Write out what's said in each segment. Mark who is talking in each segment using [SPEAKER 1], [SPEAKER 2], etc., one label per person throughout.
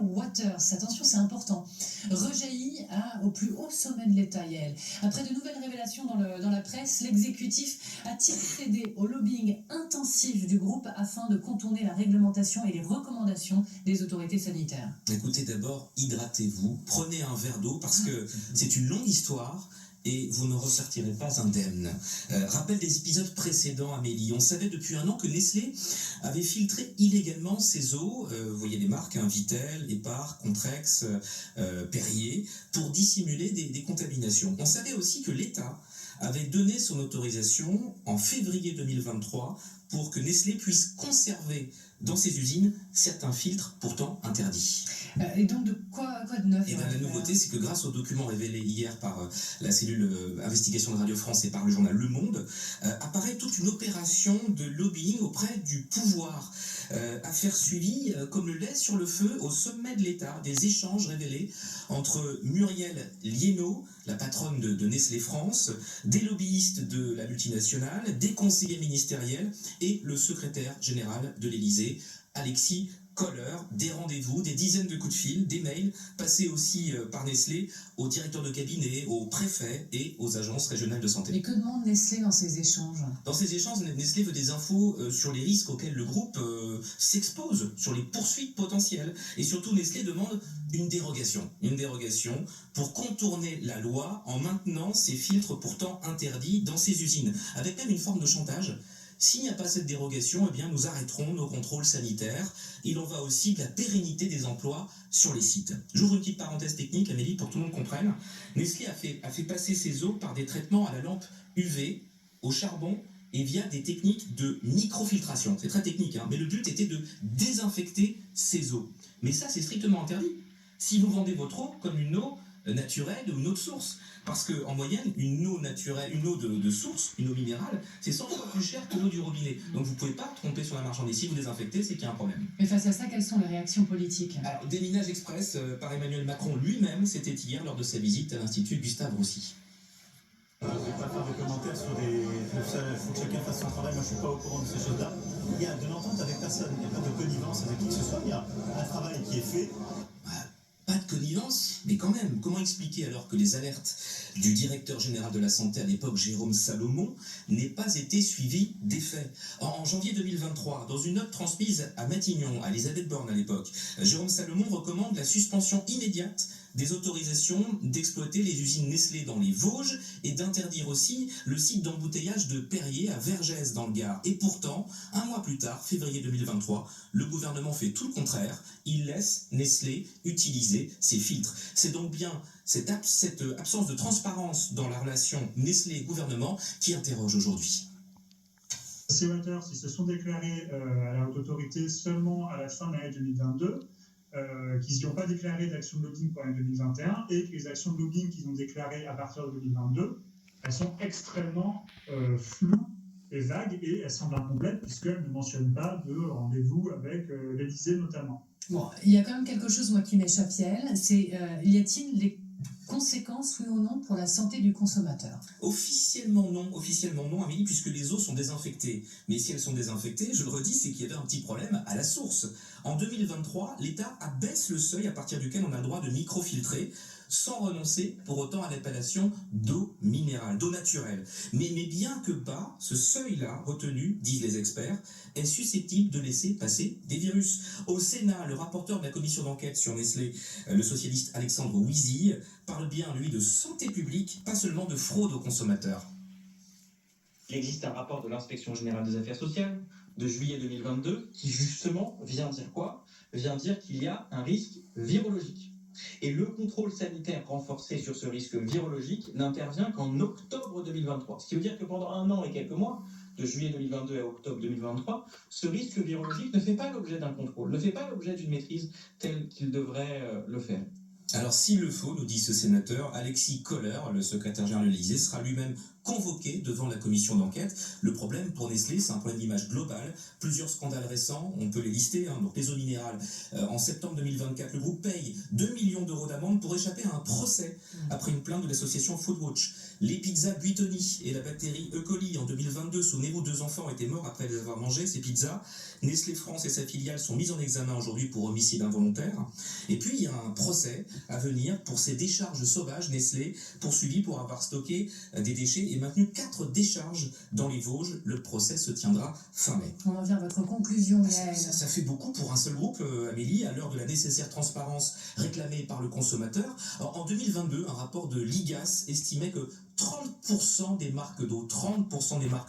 [SPEAKER 1] Waters, attention c'est important, rejaillit au plus haut sommet de l'État, Yael. Après de nouvelles révélations dans la presse, l'exécutif a-t-il cédé au lobbying intensif du groupe afin de contourner la réglementation et les recommandations des autorités sanitaires?
[SPEAKER 2] Écoutez, d'abord, hydratez-vous, prenez un verre d'eau parce que c'est une longue histoire. Et vous ne ressortirez pas indemne. Rappel des épisodes précédents, Amélie. On savait depuis un an que Nestlé avait filtré illégalement ses eaux, vous voyez les marques, hein, Vittel, Épar, Contrex, Perrier, pour dissimuler des contaminations. On savait aussi que l'État avait donné son autorisation en février 2023 pour que Nestlé puisse conserver dans ses usines certains filtres pourtant interdits.
[SPEAKER 1] Et donc de quoi de neuf?
[SPEAKER 2] Et bien la nouveauté, c'est que grâce aux documents révélés hier par la cellule investigation de Radio France et par le journal Le Monde, apparaît toute une opération de lobbying auprès du pouvoir. Affaire suivie, comme le lait sur le feu, au sommet de l'État, des échanges révélés entre Muriel Liénot, la patronne de Nestlé France, des lobbyistes de la multinationale, des conseillers ministériels et le secrétaire général de l'Élysée, Alexis Kohler. Des rendez-vous, des dizaines de coups de fil, des mails passés aussi par Nestlé aux directeurs de cabinet, aux préfets et aux agences régionales de santé.
[SPEAKER 1] Et que demande Nestlé dans ces échanges?
[SPEAKER 2] Dans ces échanges, Nestlé veut des infos sur les risques auxquels le groupe s'expose, sur les poursuites potentielles. Et surtout, Nestlé demande une dérogation pour contourner la loi en maintenant ces filtres pourtant interdits dans ces usines, avec même une forme de chantage. S'il n'y a pas cette dérogation, eh bien, nous arrêterons nos contrôles sanitaires. Il en va aussi de la pérennité des emplois sur les sites. J'ouvre une petite parenthèse technique, Amélie, pour que tout le monde comprenne. Nestlé a fait passer ses eaux par des traitements à la lampe UV, au charbon et via des techniques de microfiltration. C'est très technique, hein, mais le but était de désinfecter ces eaux. Mais ça, c'est strictement interdit. Si vous vendez votre eau comme une eau naturelle ou une eau de source, parce qu'en moyenne, une eau naturelle, une eau de source, une eau minérale, c'est 100 fois plus cher que l'eau du robinet. Donc vous ne pouvez pas tromper sur la marchandise. Si vous désinfectez, c'est qu'il y a un problème.
[SPEAKER 1] Mais face à ça, quelles sont les réactions politiques?
[SPEAKER 2] Alors, déminage express par Emmanuel Macron lui-même, c'était hier lors de sa visite à l'Institut Gustave Roussy.
[SPEAKER 3] Je ne vais pas faire de commentaires sur des... Il faut que chacun fasse son travail. Moi, je ne suis pas au courant de ces choses-là. Il y a de l'entente avec personne. Il n'y a pas de connivence avec qui que ce soit. Il y a un travail qui est fait.
[SPEAKER 2] Pas de connivence, mais quand même, comment expliquer alors que les alertes du directeur général de la santé à l'époque, Jérôme Salomon, n'aient pas été suivies d'effet? En janvier 2023, dans une note transmise à Matignon, à Elisabeth Borne à l'époque, Jérôme Salomon recommande la suspension immédiate des autorisations d'exploiter les usines Nestlé dans les Vosges et d'interdire aussi le site d'embouteillage de Perrier à Vergès dans le Gard. Et pourtant, un mois plus tard, février 2023, le gouvernement fait tout le contraire. Il laisse Nestlé utiliser ces filtres. C'est donc bien cette absence de transparence dans la relation Nestlé-gouvernement qui interroge aujourd'hui.
[SPEAKER 4] Ces Waters, ils se sont déclarés à la haute autorité seulement à la fin de l'année 2022. Qu'ils n'ont pas déclaré d'action de lobbying pour l'année 2021 et que les actions de lobbying qu'ils ont déclarées à partir de 2022, elles sont extrêmement floues et vagues et elles semblent incomplètes puisqu'elles ne mentionnent pas de rendez-vous avec l'Élysée notamment.
[SPEAKER 1] Bon, il y a quand même quelque chose moi qui m'échappe, Yael, c'est y a-t-il des conséquences, oui ou non, pour la santé du consommateur?
[SPEAKER 2] Officiellement non, Amélie, puisque les eaux sont désinfectées. Mais si elles sont désinfectées, je le redis, c'est qu'il y avait un petit problème à la source. En 2023, l'État abaisse le seuil à partir duquel on a le droit de microfiltrer, sans renoncer pour autant à l'appellation d'eau minérale, d'eau naturelle. Mais bien que bas, ce seuil-là, retenu, disent les experts, est susceptible de laisser passer des virus. Au Sénat, le rapporteur de la commission d'enquête sur Nestlé, le socialiste Alexandre Ouizy, parle bien, lui, de santé publique, pas seulement de fraude aux consommateurs.
[SPEAKER 5] Il existe un rapport de l'Inspection générale des affaires sociales de juillet 2022 qui, justement, vient dire quoi? Vient dire qu'il y a un risque virologique. Et le contrôle sanitaire renforcé sur ce risque virologique n'intervient qu'en octobre 2023. Ce qui veut dire que pendant un an et quelques mois, de juillet 2022 à octobre 2023, ce risque virologique ne fait pas l'objet d'un contrôle, ne fait pas l'objet d'une maîtrise telle qu'il devrait le faire.
[SPEAKER 2] Alors s'il le faut, nous dit ce sénateur, Alexis Kohler, le secrétaire général de l'Élysée, sera lui-même convoqués devant la commission d'enquête. Le problème pour Nestlé, c'est un problème d'image globale. Plusieurs scandales récents, on peut les lister. Donc les eaux minérales, en septembre 2024, le groupe paye 2 millions d'euros d'amende pour échapper à un procès après une plainte de l'association Foodwatch. Les pizzas Buitoni et la bactérie E. coli en 2022, souvenez-vous, 2 enfants étaient morts après les avoir mangés, ces pizzas. Nestlé France et sa filiale sont mises en examen aujourd'hui pour homicide involontaire. Et puis il y a un procès à venir pour ces décharges sauvages Nestlé, poursuivi pour avoir stocké des déchets et maintenu 4 décharges dans les Vosges. Le procès se tiendra fin mai.
[SPEAKER 1] On en vient à votre conclusion, Yael.
[SPEAKER 2] Ça fait beaucoup pour un seul groupe, Amélie, à l'heure de la nécessaire transparence réclamée par le consommateur. Alors, en 2022, un rapport de l'IGAS estimait que 30% des marques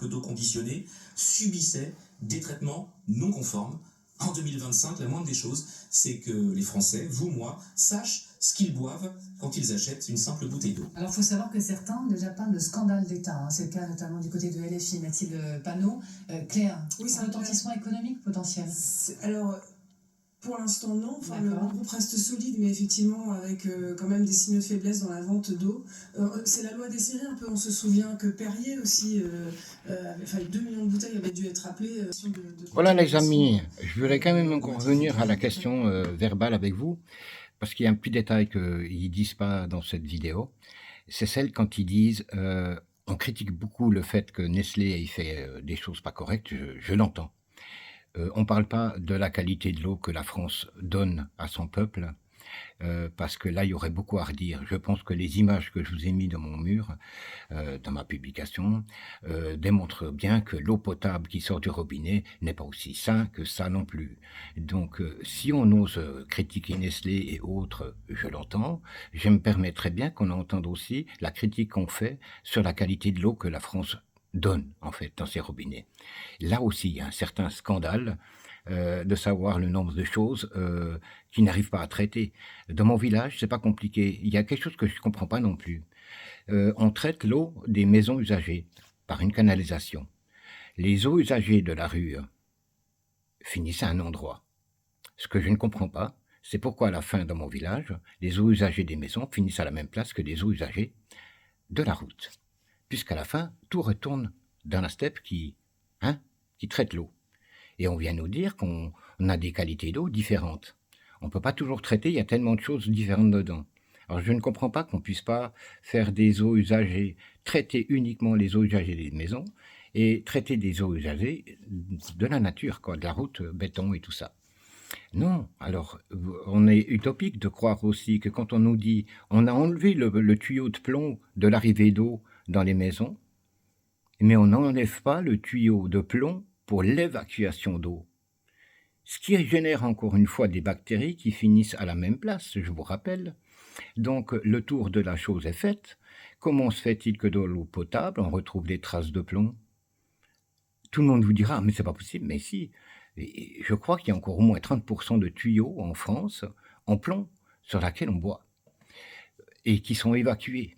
[SPEAKER 2] d'eau conditionnées subissaient des traitements non conformes. En 2025, la moindre des choses, c'est que les Français, vous, moi, sachent ce qu'ils boivent quand ils achètent une simple bouteille d'eau.
[SPEAKER 1] Alors, il faut savoir que certains déjà parlent de scandale d'État. C'est le cas notamment du côté de LFI, Mathilde Panot. Claire,
[SPEAKER 6] Oui,
[SPEAKER 1] c'est un retentissement économique potentiel.
[SPEAKER 6] Alors, pour l'instant, non. Enfin, le
[SPEAKER 1] D'accord.
[SPEAKER 6] groupe reste solide, mais effectivement, avec quand même des signaux de faiblesse dans la vente d'eau. C'est la loi des séries, un peu. On se souvient que Perrier aussi, avec 2 millions de bouteilles, avait dû être appelé.
[SPEAKER 7] Voilà les amis, je voudrais quand même encore revenir à la question verbale avec vous, parce qu'il y a un petit détail qu'ils ne disent pas dans cette vidéo. C'est celle quand ils disent on critique beaucoup le fait que Nestlé ait fait des choses pas correctes, je l'entends. On ne parle pas de la qualité de l'eau que la France donne à son peuple, parce que là, il y aurait beaucoup à redire. Je pense que les images que je vous ai mises dans mon mur, dans ma publication, démontrent bien que l'eau potable qui sort du robinet n'est pas aussi sain que ça non plus. Donc, si on ose critiquer Nestlé et autres, je l'entends. Je me permettrais bien qu'on entende aussi la critique qu'on fait sur la qualité de l'eau que la France donne, en fait, dans ses robinets. Là aussi, il y a un certain scandale de savoir le nombre de choses qu'ils n'arrivent pas à traiter. Dans mon village, c'est pas compliqué. Il y a quelque chose que je comprends pas non plus. On traite l'eau des maisons usagées par une canalisation. Les eaux usagées de la rue finissent à un endroit. Ce que je ne comprends pas, c'est pourquoi à la fin, dans mon village, les eaux usagées des maisons finissent à la même place que les eaux usagées de la route. Puisqu'à la fin, tout retourne dans la steppe qui traite l'eau. Et on vient nous dire qu'on a des qualités d'eau différentes. On ne peut pas toujours traiter, il y a tellement de choses différentes dedans. Alors je ne comprends pas qu'on ne puisse pas faire des eaux usagées, traiter uniquement les eaux usagées des maisons, et traiter des eaux usagées de la nature, de la route, béton et tout ça. Non, alors on est utopique de croire aussi que quand on nous dit on a enlevé le tuyau de plomb de l'arrivée d'eau dans les maisons, mais on n'enlève pas le tuyau de plomb pour l'évacuation d'eau. Ce qui génère encore une fois des bactéries qui finissent à la même place, je vous rappelle. Donc le tour de la chose est fait. Comment se fait-il que dans l'eau potable, on retrouve des traces de plomb? Tout le monde vous dira, mais c'est pas possible, mais si. Et je crois qu'il y a encore au moins 30% de tuyaux en France en plomb sur laquelle on boit et qui sont évacués.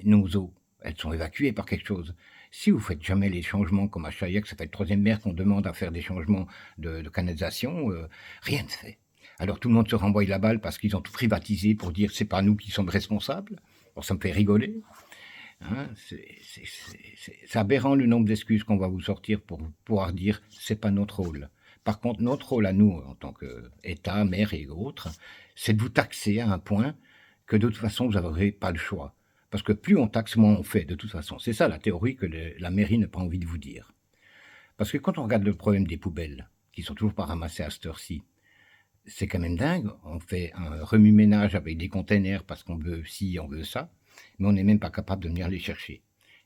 [SPEAKER 7] Nos eaux, elles sont évacuées par quelque chose. Si vous faites jamais les changements comme à Chaillac, ça fait le 3e maire qu'on demande à faire des changements de canalisation, rien ne se fait. Alors tout le monde se renvoie la balle parce qu'ils ont tout privatisé pour dire c'est pas nous qui sommes responsables. Alors ça me fait rigoler. Hein, c'est aberrant le nombre d'excuses qu'on va vous sortir pour pouvoir dire c'est pas notre rôle. Par contre, notre rôle à nous, en tant qu'État, maire et autres, c'est de vous taxer à un point que de toute façon, vous n'aurez pas le choix. Parce que plus on taxe, moins on fait, de toute façon. C'est ça la théorie que la mairie n'a pas envie de vous dire. Parce que quand on regarde le problème des poubelles, qui sont toujours pas ramassées à cette heure-ci, c'est quand même dingue. On fait un remue-ménage avec des containers parce qu'on veut ci, on veut ça, mais on n'est même pas capable de venir les chercher.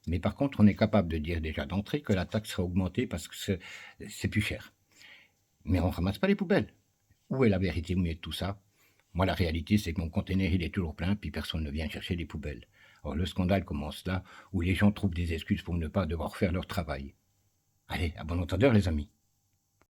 [SPEAKER 7] Mais par contre, on est capable de dire déjà d'entrée que la taxe sera augmentée parce que c'est plus cher. Mais on ne ramasse pas les poubelles. Où est la vérité au milieu de tout ça? Moi, la réalité, c'est que mon conteneur, il est toujours plein, puis personne ne vient chercher les poubelles. Alors, le scandale commence là, où les gens trouvent des excuses pour ne pas devoir faire leur travail. Allez, à bon entendeur, les amis.